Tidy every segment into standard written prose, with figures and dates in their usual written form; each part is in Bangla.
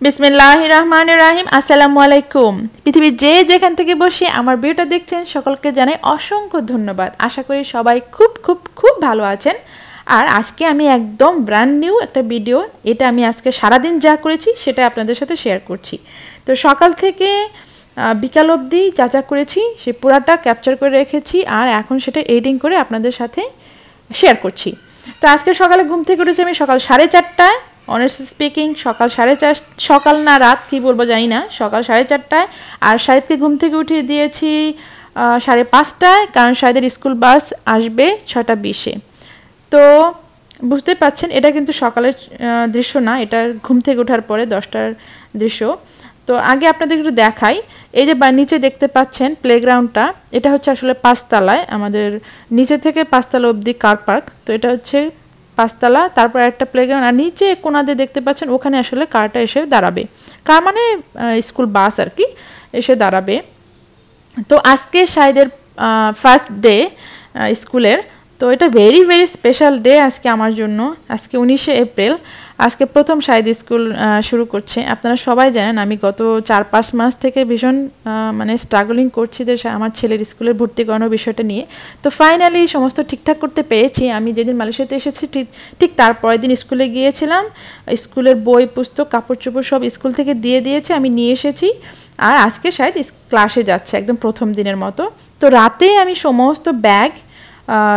বিসমিল্লাহির রহমানির রহিম। আসসালামু আলাইকুম। পৃথিবীর যে যেখান থেকে বসে আমার ভিডিওটা দেখছেন সকলকে জানাই অসংখ্য ধন্যবাদ। আশা করি সবাই খুব খুব খুব ভালো আছেন। আর আজকে আমি একদম ব্র্যান্ড নিউ একটা ভিডিও, এটা আমি আজকে সারাদিন যা করেছি সেটা আপনাদের সাথে শেয়ার করছি। তো সকাল থেকে বিকাল অবধি যা যা করেছি সে পুরাটা ক্যাপচার করে রেখেছি, আর এখন সেটা এডিটিং করে আপনাদের সাথে শেয়ার করছি। তো আজকে সকালে ঘুম থেকে উঠেছি আমি সকাল 4:30টায়। অনেস্টলি স্পিকিং সকাল 4:30, সকাল না রাত কী বলবো জানি না, সকাল 4:30টায়। আর শাহিদকে ঘুম থেকে উঠিয়ে দিয়েছি 5:30টায়, কারণ শাহিদের স্কুল বাস আসবে 6:20-এ। তো বুঝতে পারছেন এটা কিন্তু সকালের দৃশ্য না, এটা ঘুম থেকে ওঠার পরে 10টার দৃশ্য। তো আগে আপনাদের একটু দেখাই, এই যে নিচে দেখতে পাচ্ছেন প্লেগ্রাউন্ডটা, এটা হচ্ছে আসলে 5তলায়, আমাদের নিচে থেকে 5তলা অবধি কার পার্ক। তো এটা হচ্ছে 5তলা, তারপর একটা প্লেগ্রাউন্ড, আর নিচে কোনাতে দেখতে পাচ্ছেন ওখানে আসলে কারটা এসে দাঁড়াবে। কার মানে স্কুল বাস আর কি এসে দাঁড়াবে। তো আজকে শাহিদের ফার্স্ট ডে স্কুলের, তো এটা ভেরি ভেরি স্পেশাল ডে আজকে আমার জন্য। আজকে 19শে এপ্রিল, আজকে প্রথম শাহিদ স্কুল শুরু করছে। আপনারা সবাই জানেন আমি গত 4-5 মাস থেকে ভীষণ মানে স্ট্রাগলিং করছি যে আমার ছেলের স্কুলে ভর্তি করানোর বিষয়টা নিয়ে। তো ফাইনালি সমস্ত ঠিকঠাক করতে পেরেছি। আমি যেদিন মালয়েশিয়াতে এসেছি ঠিক তারপরের দিন স্কুলে গিয়েছিলাম, স্কুলের বই পুস্তক কাপড় চোপড় সব স্কুল থেকে দিয়ে দিয়েছে, আমি নিয়ে এসেছি। আর আজকে শাহিদ ক্লাসে যাচ্ছে একদম প্রথম দিনের মতো। তো রাতে আমি সমস্ত ব্যাগ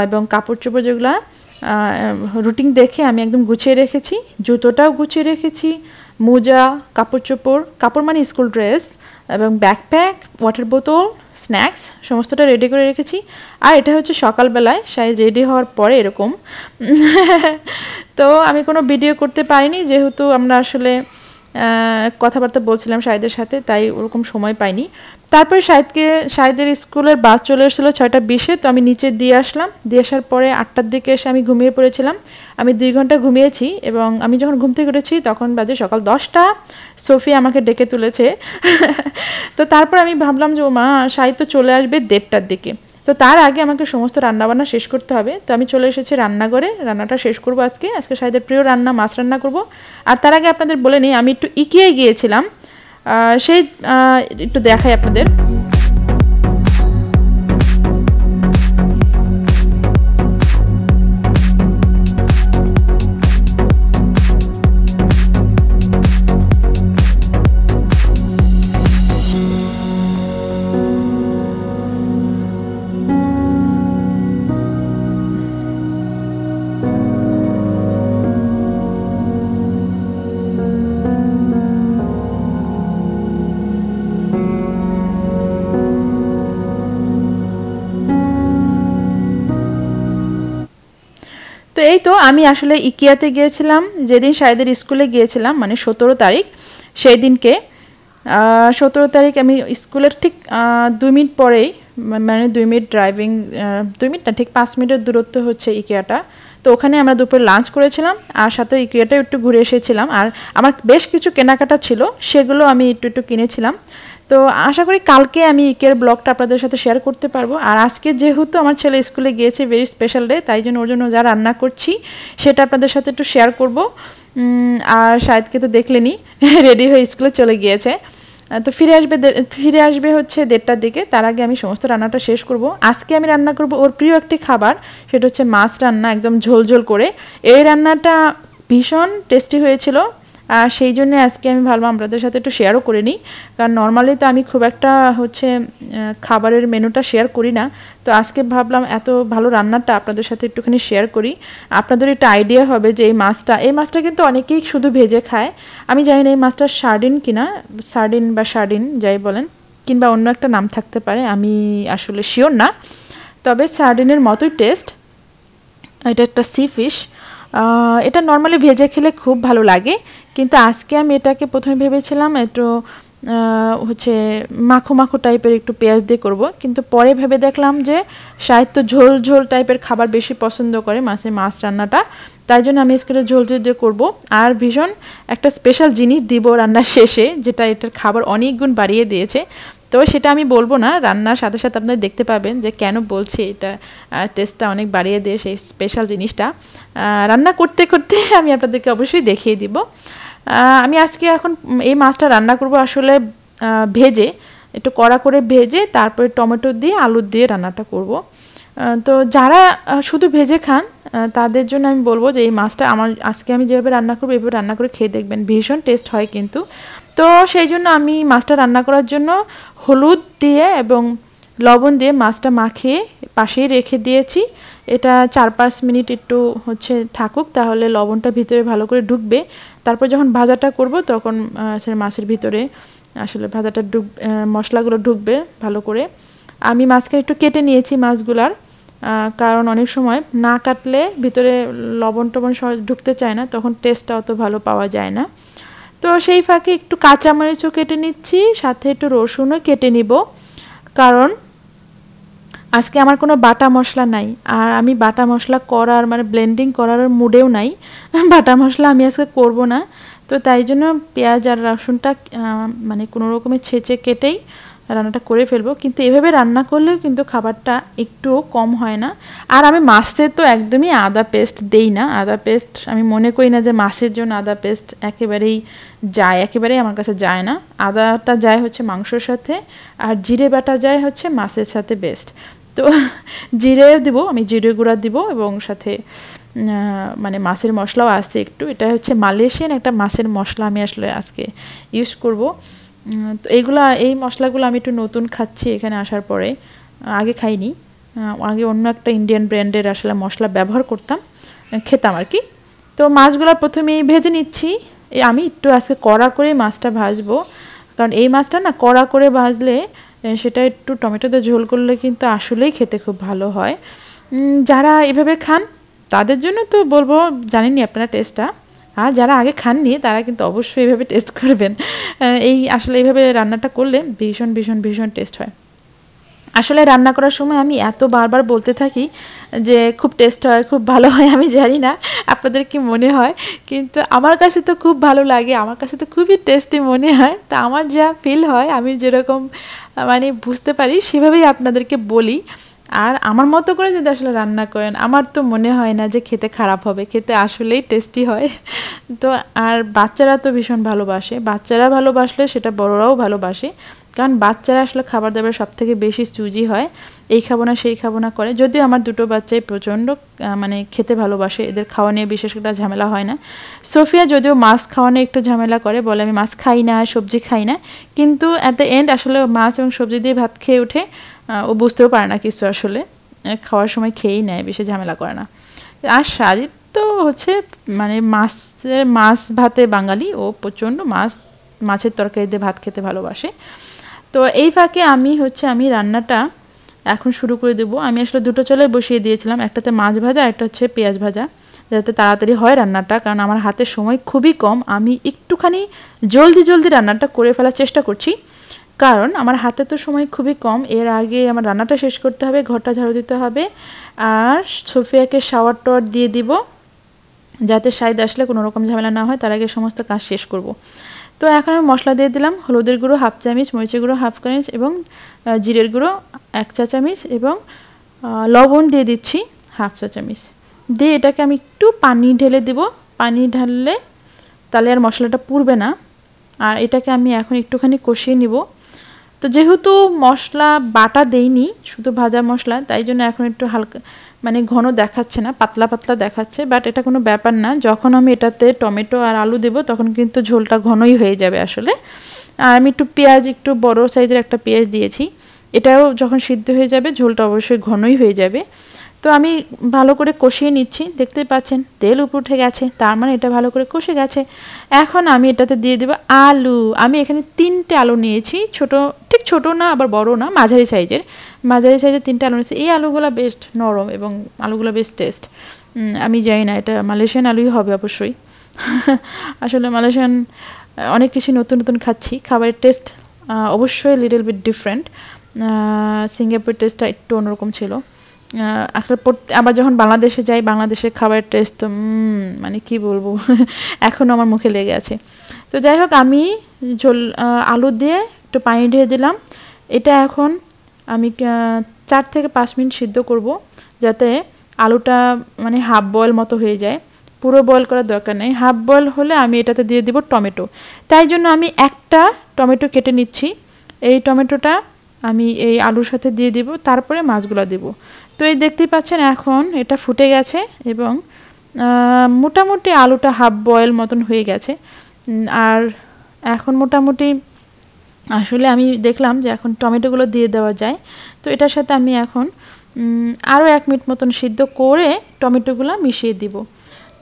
এবং কাপড় চোপড় যেগুলো রুটিন দেখে আমি একদম গুছিয়ে রেখেছি, জুতোটাও গুছিয়ে রেখেছি, মোজা, কাপড় মানে স্কুল ড্রেস এবং ব্যাকপ্যাক, ওয়াটার বোতল, স্ন্যাক্স সমস্তটা রেডি করে রেখেছি। আর এটা হচ্ছে সকালবেলায় শাহিদ রেডি হওয়ার পরে এরকম। তো আমি কোনো ভিডিও করতে পারিনি, যেহেতু আমরা আসলে কথাবার্তা বলছিলাম শাহিদের সাথে, তাই ওরকম সময় পাইনি। তারপরে শাহিদের স্কুলের বাস চলে এসেছিলো 6:20-এ। তো আমি নিচে দিয়ে আসলাম, দিয়ে আসার পরে 8টার দিকে এসে আমি ঘুমিয়ে পড়েছিলাম। আমি 2 ঘন্টা ঘুমিয়েছি, এবং আমি যখন ঘুম থেকে উঠেছি তখন বাজে সকাল 10টা। সোফি আমাকে ডেকে তুলেছে। তো তারপর আমি ভাবলাম যে ও মা, শাহিদ তো চলে আসবে 1:30টার দিকে, তো তার আগে আমাকে সমস্ত রান্নাবান্না শেষ করতে হবে। তো আমি চলে এসেছি রান্নাঘরে, রান্নাটা শেষ করবো আজকে শাহিদের প্রিয় রান্না মাছ রান্না করব। আর তার আগে আপনাদের বলে নিই, আমি একটু ইকিয়ায় গিয়েছিলাম, সেই একটু দেখাই আপনাদের। তো এই তো আমি আসলে ইকিয়াতে গিয়েছিলাম যেদিন শাহিদের স্কুলে গিয়েছিলাম, মানে 17 তারিখ, সেই দিনকে 17 তারিখ আমি স্কুলের ঠিক 2 মিনিট পরেই, মানে 2 মিনিট ড্রাইভিং, 2 মিনিট না, ঠিক 5 মিনিটের দূরত্ব হচ্ছে ইকিয়াটা। তো ওখানে আমরা দুপুরে লাঞ্চ করেছিলাম, আর সাথে ইকিয়াটা একটু ঘুরে এসেছিলাম। আর আমার বেশ কিছু কেনাকাটা ছিল, সেগুলো আমি একটু কিনেছিলাম। তো আশা করি কালকে আমি ইকের ব্লগটা আপনাদের সাথে শেয়ার করতে পারবো। আর আজকে যেহেতু আমার ছেলে স্কুলে গিয়েছে, ভেরি স্পেশাল ডে, তাই জন্য ওর জন্য যা রান্না করছি সেটা আপনাদের সাথে একটু শেয়ার করব। আর শাহিদকে তো দেখলেনি, রেডি হয়ে স্কুলে চলে গিয়েছে। তো ফিরে আসবে হচ্ছে 1:30টার দিকে। তার আগে আমি সমস্ত রান্নাটা শেষ করব। আজকে আমি রান্না করব ওর প্রিয় একটি খাবার, সেটা হচ্ছে মাছ রান্না, একদম ঝোল করে। এই রান্নাটা ভীষণ টেস্টি হয়েছিল, আর সেই জন্য আজকে আমি ভাবলাম আপনাদের সাথে একটু শেয়ারও করে নিই, কারণ নর্মালি তো আমি খুব একটা হচ্ছে খাবারের মেনুটা শেয়ার করি না। তো আজকে ভাবলাম এত ভালো রান্নাটা আপনাদের সাথে একটুখানি শেয়ার করি, আপনাদের একটা আইডিয়া হবে যে এই মাছটা কিন্তু অনেকেই শুধু ভেজে খায়। আমি জানি না এই মাছটা সার্ডিন কিনা, সার্ডিন যাই বলেন, কিংবা অন্য একটা নাম থাকতে পারে, আমি আসলে শিওর না। তবে সার্ডিনের মতোই টেস্ট, এটা একটা সি ফিশ। এটা নর্মালি ভেজে খেলে খুব ভালো লাগে, কিন্তু আজকে আমি এটাকে প্রথমে ভেবেছিলাম একটু হচ্ছে মাখো টাইপের একটু পেঁয়াজ দিয়ে করব, কিন্তু পরে ভেবে দেখলাম যে শাহিদ তো ঝোল টাইপের খাবার বেশি পছন্দ করে, মাছ রান্নাটা, তাই জন্য আমি আজকে ঝোল দিয়ে করব। আর ভীষণ একটা স্পেশাল জিনিস দিব রান্নার শেষে, যেটা এটার খাবার অনেক গুণ বাড়িয়ে দিয়েছে। তো সেটা আমি বলবো না, রান্নার সাথে সাথে আপনারা দেখতে পাবেন যে কেন বলছি, এটা টেস্টটা অনেক বাড়িয়ে দেয় সেই স্পেশাল জিনিসটা। রান্না করতে করতে আমি আপনাদেরকে অবশ্যই দেখিয়ে দিব। আমি আজকে এখন এই মাছটা রান্না করব আসলে ভেজে, একটু কড়া করে ভেজে তারপরে টমেটো দিয়ে আলু দিয়ে রান্নাটা করব। তো যারা শুধু ভেজে খান তাদের জন্য আমি বলবো যে এই মাছটা আজকে আমি যেভাবে রান্না করবো এভাবে রান্না করে খেয়ে দেখবেন, ভীষণ টেস্ট হয় কিন্তু। তো সেই জন্য আমি মাছটা রান্না করার জন্য হলুদ দিয়ে এবং লবণ দিয়ে মাছটা মাখিয়ে পাশেই রেখে দিয়েছি। এটা 4-5 মিনিট একটু থাকুক, তাহলে লবণটা ভিতরে ভালো করে ঢুকবে। তারপর যখন ভাজাটা করব তখন মাছের ভিতরে আসলে ভাজাটা মশলাগুলো ঢুকবে ভালো করে। আমি মাছখানে একটু কেটে নিয়েছি মাছগুলার, কারণ অনেক সময় না কাটলে ভিতরে লবণ টবণ সহজ ঢুকতে চায় না, তখন টেস্টটা অত ভালো পাওয়া যায় না। তো সেই ফাঁকে একটু কাঁচামরিচও কেটে নিচ্ছি, সাথে একটু রসুনও কেটে নিব, কারণ আজকে আমার কোনো বাটা মশলা নাই। আর আমি বাটা মশলা করার ব্লেন্ডিং করার মুডেও নাই, বাটা মশলা আমি আজকে করব না। তো তাই জন্য পেঁয়াজ আর রসুনটা কোনো রকমের ছেঁচে কেটেই রান্নাটা করে ফেলবো। কিন্তু এভাবে রান্না করলেও কিন্তু খাবারটা একটুও কম হয় না। আর আমি মাছের তো একদমই আদা পেস্ট দেই না, আদা পেস্ট আমি মনে করি না যে মাছের জন্য আদা পেস্ট একেবারেই আমার কাছে যায় না। আদাটা যায় মাংসর সাথে, আর জিরে বাটা যায় মাছের সাথে বেস্ট। তো জিরে দিব, আমি জিরে গুঁড়া দিব এবং সাথে মাছের মশলাও আছে একটু। এটা মালয়েশিয়ান একটা মাছের মশলা আমি আসলে আজকে ইউজ করব। তো এই মশলাগুলো আমি একটু নতুন খাচ্ছি এখানে আসার পরে, আগে খাইনি। আগে অন্য একটা ইন্ডিয়ান ব্র্যান্ডের আসলে মশলা ব্যবহার খেতাম আর কি। তো মাছগুলো প্রথমেই ভেজে নিচ্ছি। আমি একটু আজকে কড়া করে মাছটা ভাজবো, কারণ এই মাছটা না কড়া করে ভাজলে সেটা একটু টমেটোতে ঝোল করলে কিন্তু আসলেই খেতে খুব ভালো হয়। যারা এভাবে খান তাদের জন্য তো বলবো, জানেননি আপনারা টেস্টটা, আর যারা আগে খাননি তারা কিন্তু অবশ্যই এইভাবে টেস্ট করবেন। আসলে এইভাবে রান্নাটা করলে ভীষণ ভীষণ ভীষণ টেস্ট হয়। আসলে রান্না করার সময় আমি এত বারবার বলতে থাকি যে খুব টেস্ট হয়, খুব ভালো হয়। আমি জানি না আপনাদের কি মনে হয়, কিন্তু আমার কাছে তো খুব ভালো লাগে, আমার কাছে তো খুবই টেস্টি মনে হয়। তা আমার যা ফিল হয়, আমি যেরকম বুঝতে পারি সেভাবেই আপনাদেরকে বলি। আর আমার মতো করে যদি আসলে রান্না করেন, আমার তো মনে হয় না যে খেতে খারাপ হবে, খেতে আসলেই টেস্টি হয়। তো আর বাচ্চারা তো ভীষণ ভালোবাসে, বাচ্চারা ভালোবাসলে সেটা বড়রাও ভালোবাসে, কারণ বাচ্চারা আসলে খাবার দাবার সব থেকে বেশি চুজি হয়, এই খাবো না সেই খাবো না করে। যদিও আমার দুটো বাচ্চাই প্রচণ্ড খেতে ভালোবাসে, এদের খাওয়া নিয়ে বিশেষ একটা ঝামেলা হয় না। সোফিয়া যদিও মাছ খাওয়া নিয়ে একটু ঝামেলা করে, বলে আমি মাছ খাই না, সবজি খাই না, কিন্তু অ্যাট দ্য এন্ড আসলে মাছ এবং সবজি দিয়ে ভাত খেয়ে উঠে, ও বুঝতেও পারে না কিছু, আসলে খাওয়ার সময় খেয়েই নেয়, বেশি ঝামেলা করে না। আর সাজিদ তো মাছ ভাতে বাঙালি, ও প্রচণ্ড মাছের তরকারি দিয়ে ভাত খেতে ভালোবাসে। তো এই ফাঁকে আমি রান্নাটা এখন শুরু করে দেবো। আমি আসলে দুটো চুলায় বসিয়ে দিয়েছিলাম, একটাতে মাছ ভাজা, একটা পেঁয়াজ ভাজা, যাতে তাড়াতাড়ি হয় রান্নাটা, কারণ আমার হাতে সময় খুবই কম। আমি একটুখানি জলদি রান্নাটা করে ফেলার চেষ্টা করছি, কারণ আমার হাতে তো সময় খুবই কম। এর আগে আমার রান্নাটা শেষ করতে হবে, ঘরটা ঝাড়ু দিতে হবে, আর সোফিয়াকে শাওয়ার টাওয়ার দিয়ে দিব, যাতে সাইদ আসলে কোনো রকম ঝামেলা না হয়, তার আগে সমস্ত কাজ শেষ করব। তো এখন আমি মশলা দিয়ে দিলাম, হলুদের গুঁড়ো 1/2 চামচ, মরিচের গুঁড়ো 1/2 চামচ এবং জিরের গুঁড়ো 1 চা চামচ এবং লবণ দিয়ে দিচ্ছি 1/2 চা চামচ। দিয়ে এটাকে আমি একটু পানি ঢেলে দেব, পানি ঢাললে তাহলে আর মশলাটা পুড়বে না। আর এটাকে আমি এখন একটুখানি কষিয়ে নিব। তো যেহেতু মশলা বাটা দেইনি, শুধু ভাজা মশলা, তাই জন্য এখন একটু হালকা ঘন দেখাচ্ছে না, পাতলা পাতলা দেখাচ্ছে, বাট এটা কোনো ব্যাপার না। যখন আমি এটাতে টমেটো আর আলু দেব তখন কিন্তু ঝোলটা ঘনই হয়ে যাবে আসলে। আর আমি একটু পেঁয়াজ, একটু বড় সাইজের একটা পেঁয়াজ দিয়েছি, এটাও যখন সিদ্ধ হয়ে যাবে ঝোলটা অবশ্যই ঘনই হয়ে যাবে। তো আমি ভালো করে কষিয়ে নিচ্ছি, দেখতে পাচ্ছেন তেল উপর উঠে গেছে, তার মানে এটা ভালো করে কষে গেছে। এখন আমি এটাতে দিয়ে দেবো আলু। আমি এখানে 3টে আলু নিয়েছি, ঠিক ছোট না আবার বড় না, মাঝারি সাইজের 3টে আলু নিয়েছি। এই আলুগুলো বেশ নরম এবং আলুগুলো বেশ টেস্ট। আমি জানি না এটা মালয়েশিয়ান আলুই হবে অবশ্যই। আসলে মালয়েশিয়ান অনেক কিছু নতুন খাচ্ছি, খাবারের টেস্ট অবশ্যই লিটল বিট ডিফারেন্ট। সিঙ্গাপুর টেস্টটা একটু অন্যরকম ছিল। আবার যখন বাংলাদেশে যাই, বাংলাদেশের খাবারের টেস্ট তো কি বলবো, এখনও আমার মুখে লেগে আছে। তো যাই হোক, আমি আলু দিয়ে একটু পানি ঢেলে দিলাম। এটা এখন আমি 4 থেকে 5 মিনিট সিদ্ধ করব, যাতে আলুটা হাফ বয়েল মতো হয়ে যায়। পুরো বয়েল করার দরকার নেই, হাফ বয়েল হলে আমি এটাতে দিয়ে দিব টমেটো। তাই জন্য আমি একটা টমেটো কেটে নিচ্ছি, এই টমেটোটা আমি এই আলুর সাথে দিয়ে দিব, তারপরে মাছগুলো দেব। তো এই দেখতেই পাচ্ছেন এখন এটা ফুটে গেছে এবং মোটামুটি আলুটা হাফ বয়েল মতন হয়ে গেছে। আর এখন মোটামুটি আসলে আমি দেখলাম যে এখন টমেটোগুলো দিয়ে দেওয়া যায়। তো এটার সাথে আমি এখন আরও 1 মিনিট মতন সিদ্ধ করে টমেটোগুলো মিশিয়ে দিব।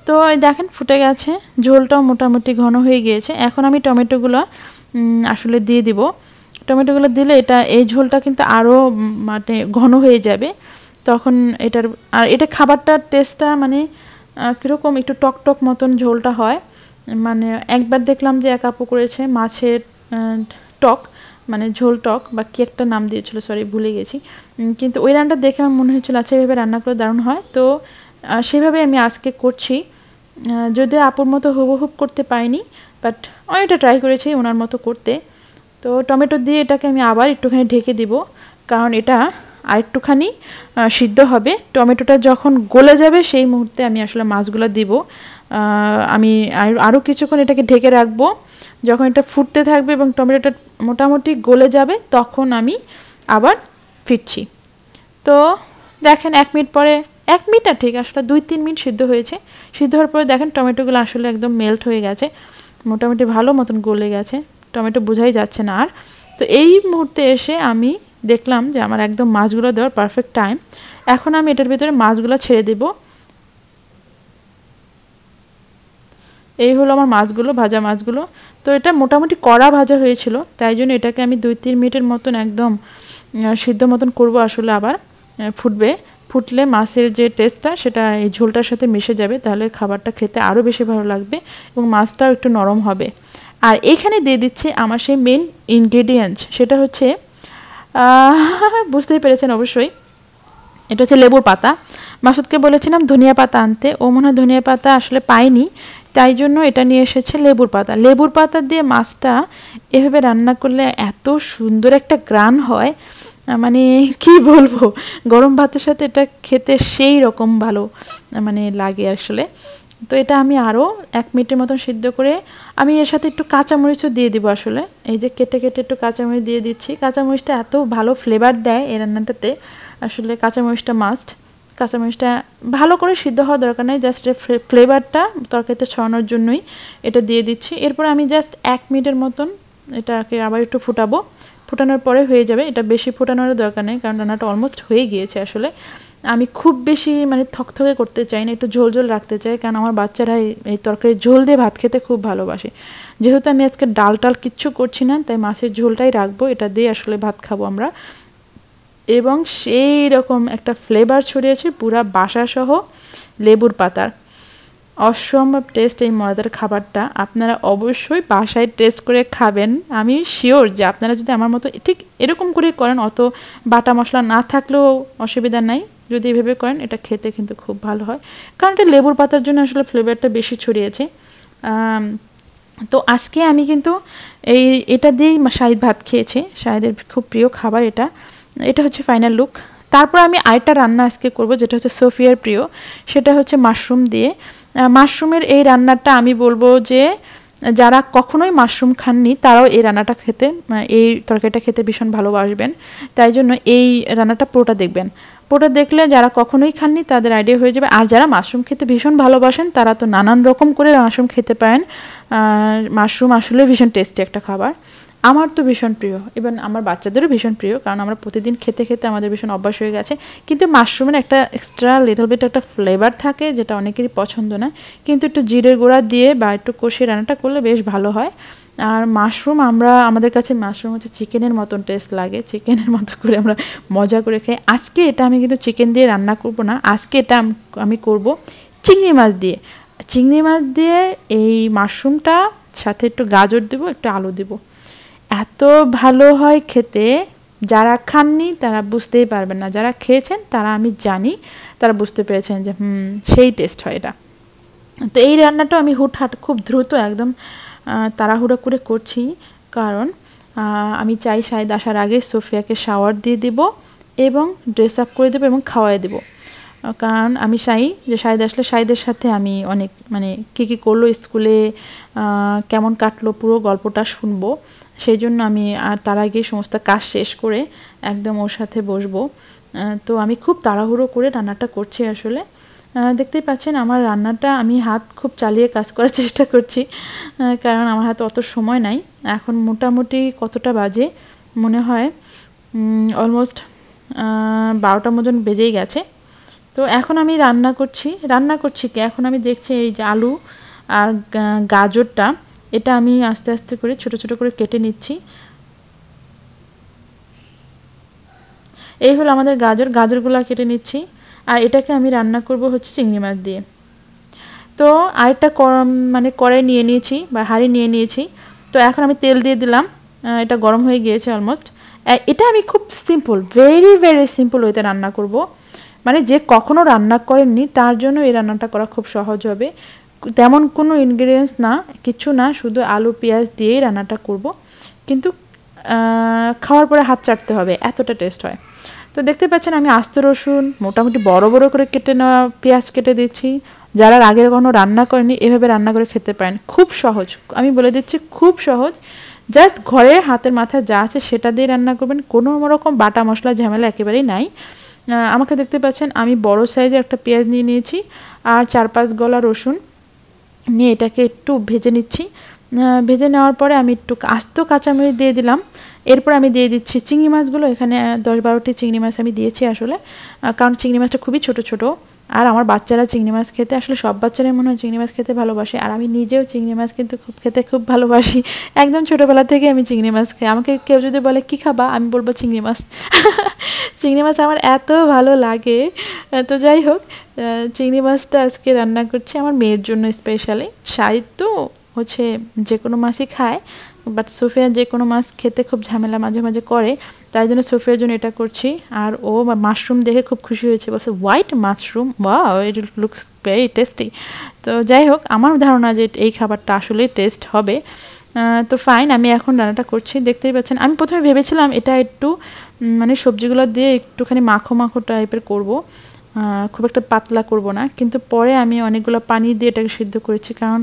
তো এই দেখেন ফুটে গেছে, ঝোলটাও মোটামুটি ঘন হয়ে গিয়েছে। এখন আমি টমেটোগুলো আসলে দিয়ে দিব। টমেটোগুলো দিলে এই ঝোলটা কিন্তু আরও মানে ঘন হয়ে যাবে তখন এটা খাবারটার টেস্টটা মানে কীরকম একটু টক টক মতন ঝোলটা হয়। মানে একবার দেখলাম যে এক আপু করেছে মাছের টক, মানে ঝোল টক বা কি একটা নাম দিয়েছিল, সরি ভুলে গেছি, কিন্তু ওই রান্নাটা দেখে আমার মনে হয়েছিল আচ্ছা এইভাবে রান্না করে দারুণ হয়। তো সেভাবে আমি আজকে করছি, যদিও আপুর মতো হুবহুব করতে পাইনি, বাট অনেকটা ট্রাই করেছি ওনার মতো করতে। তো টমেটো দিয়ে এটাকে আমি আবার একটুখানি ঢেকে দিব, কারণ এটা আরেকটুখানি সিদ্ধ হবে। টমেটোটা যখন গলে যাবে সেই মুহূর্তে আমি আসলে মাছগুলো দিব। আমি আরও কিছুক্ষণ এটাকে ঢেকে রাখবো, যখন এটা ফুটতে থাকবে এবং টমেটোটা মোটামুটি গলে যাবে তখন আমি আবার ফিরছি। তো দেখেন 1 মিনিট পরে, 1 মিনিট না ঠিক আসলে 2-3 মিনিট সিদ্ধ হয়েছে। সিদ্ধ হওয়ার পরে দেখেন টমেটোগুলো আসলে একদম মেল্ট হয়ে গেছে, মোটামুটি ভালো মতন গলে গেছে, টমেটো বোঝাই যাচ্ছে না আর। তো এই মুহূর্তে এসে আমি দেখলাম যে আমার একদম মাছগুলো দেওয়ার পারফেক্ট টাইম। এখন আমি এটার ভিতরে মাছগুলো ছেড়ে দেব। এই হলো আমার মাছগুলো, ভাজা মাছগুলো। তো এটা মোটামুটি কড়া ভাজা হয়েছিল, তাই জন্য এটাকে আমি 2-3 মিনিটের মতন একদম সিদ্ধ মতন করব। আসলে আবার ফুটলে মাছের যে টেস্টটা সেটা এই ঝোলটার সাথে মিশে যাবে, তাহলে খাবারটা খেতে আরও বেশি ভালো লাগবে এবং মাছটাও একটু নরম হবে। আর এখানে দিয়ে দিচ্ছি আমার সেই মেন ইনগ্রেডিয়েন্টস, সেটা হচ্ছে বুঝতেই পেরেছেন অবশ্যই, এটা হচ্ছে লেবুর পাতা। মাসুদকে বলেছিলাম ধনিয়া পাতা আনতে, ও মনে হয় ধনিয়া পাতা আসলে পায়নি, তাই জন্য এটা নিয়ে এসেছে লেবুর পাতা। লেবুর পাতা দিয়ে মাছটা এভাবে রান্না করলে এত সুন্দর একটা ঘ্রাণ হয়, মানে কি বলবো, গরম ভাতের সাথে এটা খেতে সেই রকম ভালো মানে লাগে আসলে। তো এটা আমি আরও 1 মিনিটের মতন সিদ্ধ করে আমি এর সাথে একটু কাঁচামরিচও দিয়ে দিব। আসলে এই যে কেটে কেটে একটু কাঁচামরিচ দিয়ে দিচ্ছি, কাঁচামরিচটা এত ভালো ফ্লেভার দেয় এই রান্নাটাতে, আসলে কাঁচামরিচটা মাস্ট। কাঁচামরিচটা ভালো করে সিদ্ধ হওয়া দরকার নেই, জাস্ট ফ্লেভারটা তরকারিতে ছড়ানোর জন্যই এটা দিয়ে দিচ্ছি। এরপর আমি জাস্ট 1 মিনিটের মতন এটাকে আবার একটু ফুটাবো, ফুটানোর পরে হয়ে যাবে। এটা বেশি ফুটানোর দরকার নেই, কারণ রান্নাটা অলমোস্ট হয়ে গিয়েছে। আসলে আমি খুব বেশি মানে থকথকে করতে চাই না, একটু ঝোল ঝোল রাখতে চাই, কারণ আমার বাচ্চারা এই তরকারি ঝোল দিয়ে ভাত খেতে খুব ভালোবাসে। যেহেতু আমি আজকে ডাল টাল কিচ্ছু করছি না, তাই মাছের ঝোলটাই রাখবো, এটা দিয়ে আসলে ভাত খাবো আমরা। এবং সেই রকম একটা ফ্লেভার ছড়িয়েছে পুরা বাসাসহ লেবুর পাতার, অসম্ভব টেস্ট এই মজাদার খাবারটা। আপনারা অবশ্যই বাসায় টেস্ট করে খাবেন। আমি শিওর যে আপনারা যদি আমার মতো ঠিক এরকম করে করেন, অত বাটা মশলা না থাকলেও অসুবিধা নাই, যদি এভাবে করেন এটা খেতে কিন্তু খুব ভালো হয়, কারণ এটা লেবুর পাতার জন্য আসলে ফ্লেভারটা বেশি ছড়িয়েছে। তো আজকে আমি কিন্তু এটা দিয়েই শাহিদ ভাত খেয়েছে, শাহিদের খুব প্রিয় খাবার এটা। এটা হচ্ছে ফাইনাল লুক। তারপর আমি আরেকটা রান্না আজকে করব, যেটা হচ্ছে সোফিয়ার প্রিয়, সেটা হচ্ছে মাশরুম দিয়ে। মাশরুমের এই রান্নাটা আমি বলবো যে যারা কখনোই মাশরুম খাননি তারাও এই রান্নাটা খেতে, এই তরকারিটা খেতে ভীষণ ভালোবাসবেন। তাই জন্য এই রান্নাটা পুরোটা দেখবেন, পুরোটা দেখলে যারা কখনোই খাননি তাদের আইডিয়া হয়ে যাবে। আর যারা মাশরুম খেতে ভীষণ ভালোবাসেন তারা তো নানান রকম করে মাশরুম খেতে পারেন। মাশরুম আসলে ভীষণ টেস্টি একটা খাবার, আমার তো ভীষণ প্রিয়, ইভেন আমার বাচ্চাদেরও ভীষণ প্রিয়, কারণ আমরা প্রতিদিন খেতে খেতে আমাদের ভীষণ অভ্যাস হয়ে গেছে। কিন্তু মাশরুমের একটা এক্সট্রা লিটল বিট একটা ফ্লেভার থাকে যেটা অনেকেরই পছন্দ না, কিন্তু একটু জিরের গুঁড়া দিয়ে বা একটু কষিয়ে রান্নাটা করলে বেশ ভালো হয়। আর মাশরুম আমাদের কাছে মাশরুম হচ্ছে চিকেনের মতন টেস্ট লাগে, চিকেনের মতো করে আমরা মজা করে খাই। আজকে এটা আমি কিন্তু চিকেন দিয়ে রান্না করব না, আজকে এটা আমি করব চিংড়ি মাছ দিয়ে। চিংড়ি মাছ দিয়ে এই মাশরুমটা সাথে একটু গাজর দেবো, একটু আলু দেবো, এত ভালো হয় খেতে। যারা খাননি তারা বুঝতেই পারবেন না, যারা খেয়েছেন তারা আমি জানি তারা বুঝতে পেরেছেন যে সেই টেস্ট হয় এটা। তো এই রান্নাটা আমি হুটহাট খুব দ্রুত একদম তাড়াহুড়ো করে করছি, কারণ আমি চাই শাহিদ আসার আগে সোফিয়াকে শাওয়ার দিয়ে দেব এবং ড্রেস আপ করে দেবো এবং খাওয়াই দেবো। কারণ আমি চাই যে শাহিদ আসলে শাহিদের সাথে আমি অনেক মানে কী করলো স্কুলে, কেমন কাটলো পুরো গল্পটা শুনবো। সেই জন্য আমি আর তার আগে সমস্ত কাজ শেষ করে একদম ওর সাথে বসবো। তো আমি খুব তাড়াহুড়ো করে রান্নাটা করছি আসলে। দেখতেই পাচ্ছেন আমার রান্নাটা আমি হাত খুব চালিয়ে কাজ করার চেষ্টা করছি, কারণ আমার হাতে অত সময় নাই। এখন মোটামুটি কতটা বাজে মনে হয় অলমোস্ট 12টার মতন বেজেই গেছে। তো এখন আমি রান্না করছি কি এখন আমি দেখছি এই যে আলু আর গাজরটা, এটা আমি আস্তে আস্তে করে ছোট ছোট করে কেটে নিচ্ছি। এই হলো আমাদের গাজরগুলো কেটে নিচ্ছি। আর এটাকে আমি রান্না করব হচ্ছে চিংড়ি মাছ দিয়ে। তো আরেকটা মানে কড়াই নিয়ে নিয়েছি বা হাঁড়ি নিয়ে নিয়েছি। তো এখন আমি তেল দিয়ে দিলাম, এটা গরম হয়ে গিয়েছে অলমোস্ট। এটা আমি খুব সিম্পল, ভেরি ভেরি সিম্পল ওইতে রান্না করব, মানে যে কখনো রান্না করেননি তার জন্য এই রান্নাটা করা খুব সহজ হবে। তেমন কোনো ইনগ্রিডিয়েন্টস না, কিছু না, শুধু আলু পেঁয়াজ দিয়েই রান্নাটা করব, কিন্তু খাওয়ার পরে হাত চাটতে হবে, এতটা টেস্ট হয়। তো দেখতে পাচ্ছেন আমি আস্ত রসুন মোটামুটি বড় বড় করে কেটে নেওয়া পেঁয়াজ কেটে দিচ্ছি। যারা আগে কখনো রান্না করেনি এভাবে রান্না করে খেতে পারেন, খুব সহজ, আমি বলে দিচ্ছি খুব সহজ। জাস্ট ঘরে হাতের মাথায় যা আছে সেটা দিয়ে রান্না করবেন, কোনো রকম বাটা মশলা ঝামেলা একেবারেই নাই। আমাকে দেখতে পাচ্ছেন আমি বড় সাইজের একটা পেঁয়াজ নিয়ে নিয়েছি আর 4-5 গলা রসুন নিয়ে এটাকে একটু ভেজে নিচ্ছি। ভেজে নেওয়ার পরে আমি একটু আস্ত কাঁচামরিচ দিয়ে দিলাম। এরপর আমি দিয়ে দিচ্ছি চিংড়ি মাছগুলো, এখানে 10-12টি চিংড়ি মাছ আমি দিয়েছি আসলে, কারণ চিংড়ি মাছটা খুবই ছোট ছোট। আর আমার বাচ্চারা চিংড়ি মাছ খেতে, আসলে সব বাচ্চারাই মনে হয় চিংড়ি মাছ খেতে ভালোবাসে, আর আমি নিজেও চিংড়ি মাছ কিন্তু খেতে খুব ভালোবাসি। একদম ছোটোবেলা থেকে আমি চিংড়ি মাছ খাই। আমাকে কেউ যদি বলে কী খাবা, আমি বলবো চিংড়ি মাছ। চিংড়ি মাছ আমার এত ভালো লাগে। তো যাই হোক, চিংড়ি মাছটা আজকে রান্না করছি আমার মেয়ের জন্য স্পেশালি। শাহিদ তো হচ্ছে যে কোনো মাছই খায়, বাট সোফিয়া যে কোনো মাছ খেতে খুব ঝামেলা মাঝে মাঝে করে, তাই জন্য সোফিয়ার জন্য এটা করছি। আর ও মাশরুম দেখে খুব খুশি হয়েছে, বলছে white mushroom, wow it looks very tasty. তো যাই হোক, আমার ধারণা যে এই খাবারটা আসলেই টেস্ট হবে। তো ফাইন, আমি এখন রান্নাটা করছি, দেখতেই পাচ্ছেন। আমি প্রথমে ভেবেছিলাম এটা একটু মানে সবজিগুলো দিয়ে একটুখানি মাখো মাখো টাইপের করব, খুব একটা পাতলা করব না, কিন্তু পরে আমি অনেকগুলো পানি দিয়ে এটাকে সিদ্ধ করেছি, কারণ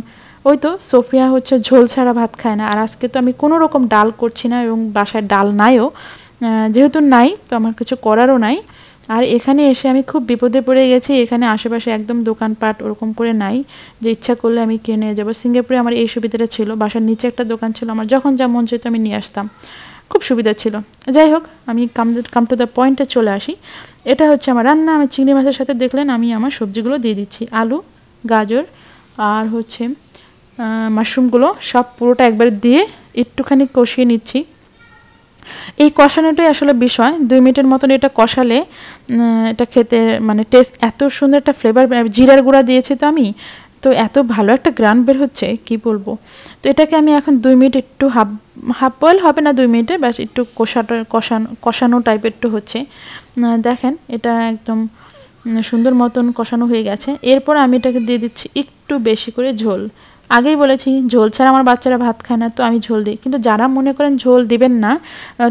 ওই তো সোফিয়া হচ্ছে ঝোল ছাড়া ভাত খায় না। আর আজকে তো আমি কোনো রকম ডাল করছি না, এবং বাসায় ডাল নাইও, যেহেতু নাই তো আমার কিছু করারও নাই। আর এখানে এসে আমি খুব বিপদে পড়ে গেছি, এখানে আশেপাশে একদম দোকানপাট ওরকম করে নাই যে ইচ্ছা করলে আমি কিনে যাব। সিঙ্গাপুরে আমার এই সুবিধাটা ছিল, বাসার নিচে একটা দোকান ছিল, আমার যখন যা মন চাইতো আমি নিয়ে আসতাম, খুব সুবিধা ছিল। যাই হোক, আমি কাম টু দ্য পয়েন্টে চলে আসি। এটা হচ্ছে আমার রান্না। আমি চিংড়ি মাছের সাথে দেখলেন আমি আমার সবজিগুলো দিয়ে দিচ্ছি, আলু, গাজর আর হচ্ছে মাশরুমগুলো সব পুরোটা একবার দিয়ে একটুখানি কষিয়ে নিচ্ছি। এই কষানোটাই আসলে বিষয়, 2 মিনিটের মতন এটা কষালে এটা খেতে মানে টেস্ট এত সুন্দর একটা ফ্লেভার, জিরার গুঁড়া দিয়েছি তো আমি, তো এত ভালো একটা গ্রান বের হচ্ছে কি বলবো। তো এটাকে আমি এখন 2 মিনিট একটু হাফ বয়েল হবে না, 2 মিনিটে ব্যাস একটু কষানো টাইপের একটু হচ্ছে। দেখেন এটা একদম সুন্দর মতন কষানো হয়ে গেছে। এরপর আমি এটাকে দিয়ে দিচ্ছি একটু বেশি করে ঝোল। আগেই বলেছি ঝোল ছাড়া আমার বাচ্চারা ভাত খায় না, তো আমি ঝোল দিই, কিন্তু যারা মনে করেন ঝোল দিবেন না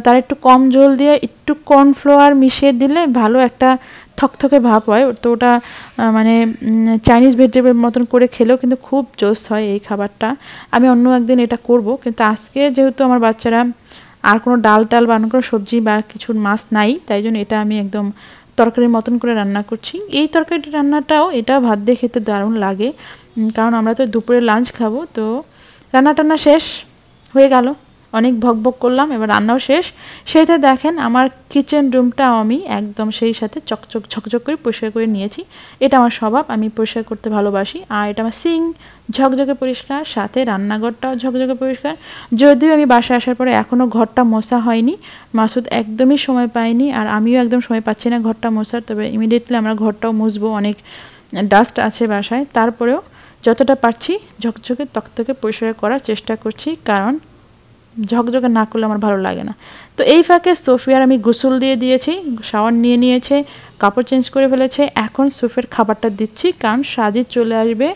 তারা একটু কম ঝোল দিয়ে একটু কর্নফ্লাওয়ার মিশিয়ে দিলে ভালো একটা থকথকে ভাব হয়। তো ওটা মানে চাইনিজ ভেজিটেবল মতন করে খেলেও কিন্তু খুব জোস হয় এই খাবারটা। আমি অন্য একদিন এটা করব, কিন্তু আজকে যেহেতু আমার বাচ্চারা আর কোনো ডাল টাল বা অন্য কোনো সবজি বা কিছু মাছ নাই, তাই জন্য এটা আমি একদম তরকারির মতন করে রান্না করছি। এই তরকারিটা রান্নাটাও এটা ভাত দিয়ে খেতে দারুণ লাগে, কারণ আমরা তো দুপুরে লাঞ্চ খাবো। তো রান্না শেষ হয়ে গেল, অনেক ভকভক করলাম, এবার রান্নাও শেষ। সেইটা দেখেন আমার কিচেন রুমটাও আমি একদম সেই সাথে ঝকঝক করে পরিষ্কার করে নিয়েছি। এটা আমার স্বভাব, আমি পরিষ্কার করতে ভালোবাসি। আর এটা আমার সিঙ্ক ঝকঝকে পরিষ্কার, সাথে রান্নাঘরটাও ঝকঝকে পরিষ্কার। যদিও আমি বাসায় আসার পরে এখনও ঘরটা মোছা হয়নি, মাসুদ একদমই সময় পায়নি, আর আমিও একদম সময় পাচ্ছি না ঘরটা মোছার। তবে ইমিডিয়েটলি আমরা ঘরটাও মুছবো, অনেক ডাস্ট আছে বাসায়। তারপরেও যতটা পারছি ঝকঝকে তকতকে পরিষ্কার করার চেষ্টা করছি, কারণ ঝকঝকে না করলে আমার ভালো লাগে না। তো এই ফাঁকে সোফিয়ার আমি গোসল দিয়ে দিয়েছি, শাওয়ার নিয়ে নিয়েছে, কাপড় চেঞ্জ করে ফেলেছে। এখন সোফিয়ার খাবারটা দিচ্ছি, কারণ সাজিদ চলে আসবে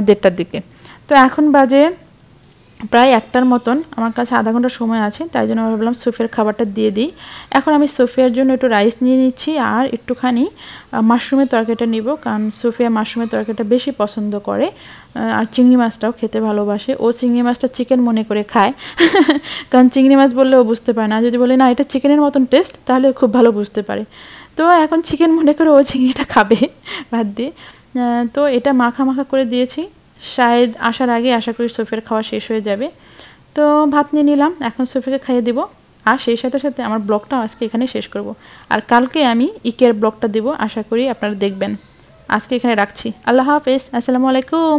1:30টার দিকে। তো এখন বাজে প্রায় 1টার মতন, আমার কাছে আধা ঘন্টা সময় আছে, তাই জন্য আমি ভাবলাম সোফিয়ার খাবারটা দিয়ে দিই। এখন আমি সোফিয়ার জন্য একটু রাইস নিয়ে নিচ্ছি আর একটুখানি মাশরুমের তরকারিটা নিব, কারণ সোফিয়া মাশরুমের তরকারিটা বেশি পছন্দ করে, আর চিংড়ি মাছটাও খেতে ভালোবাসে। ও চিংড়ি মাছটা চিকেন মনে করে খায় কারণ চিংড়ি মাছ বললে ও বুঝতে পারে না, যদি বলে না এটা চিকেনের মতন টেস্ট তাহলে খুব ভালো বুঝতে পারে। তো এখন চিকেন মনে করে ও চিংড়িটা খাবে ভাত দিয়ে। তো এটা মাখা মাখা করে দিয়েছি, শায়দ আসার আগে আশা করি সোফিয়ার খাওয়া শেষ হয়ে যাবে। তো ভাত নিয়ে নিলাম, এখন সোফিয়াকে খাইয়ে দিব। আর সেই সাথে সাথে আমার ব্লগটাও আজকে এখানে শেষ করব, আর কালকে আমি ইকের ব্লগটা দেব, আশা করি আপনারা দেখবেন। আজকে এখানে রাখছি, আল্লাহ হাফেজ, আসসালামু আলাইকুম।